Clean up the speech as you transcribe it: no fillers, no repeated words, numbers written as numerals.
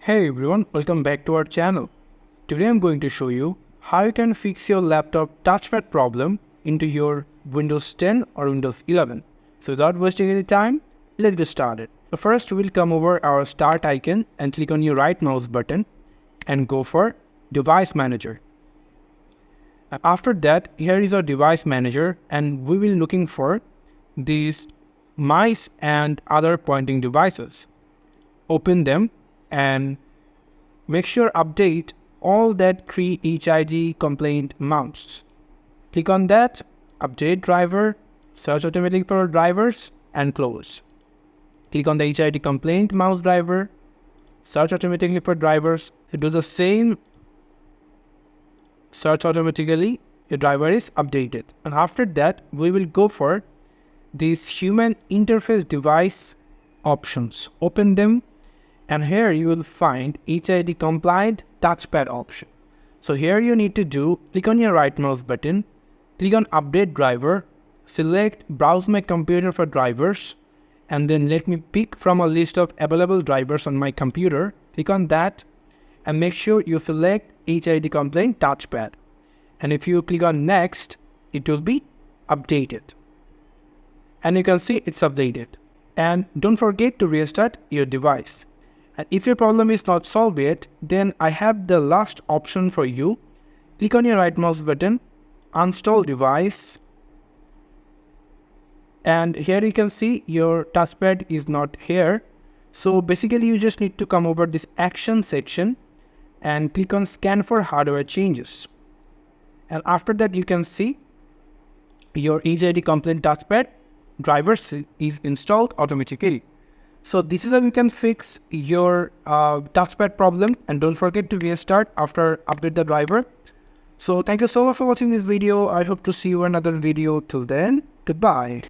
Hey everyone, welcome back to our channel. Today I'm going to show you how you can fix your laptop touchpad problem into your Windows 10 or Windows 11. So without wasting any time, let's get started. So first we'll come over our start icon and click on your right mouse button and go for Device Manager. And after that, here is our Device Manager and we will be looking for these mice and other pointing devices. Open them and make sure update all that 3 HID complaint mounts. Click on that, update driver, search automatically for drivers and close. Click on the HID complaint mouse driver, search automatically for drivers. So do the same, search automatically, your driver is updated. And after that, we will go for these human interface device options. Open them. And here you will find HID compliant touchpad option. So here you need to do, click on your right mouse button, click on update driver, select browse my computer for drivers, and then let me pick from a list of available drivers on my computer. Click on that and make sure you select HID compliant touchpad. And if you click on next, it will be updated. And you can see it's updated. And don't forget to restart your device. And if your problem is not solved yet, then I have the last option for you. Click on your right mouse button, uninstall device. And here you can see your touchpad is not here. So basically you just need to come over this action section and click on scan for hardware changes. And after that you can see your HID compliant touchpad drivers is installed automatically. So this is how you can fix your touchpad problem, and don't forget to restart after update the driver. So thank you so much for watching this video. I hope to see you in another video. Till then, goodbye.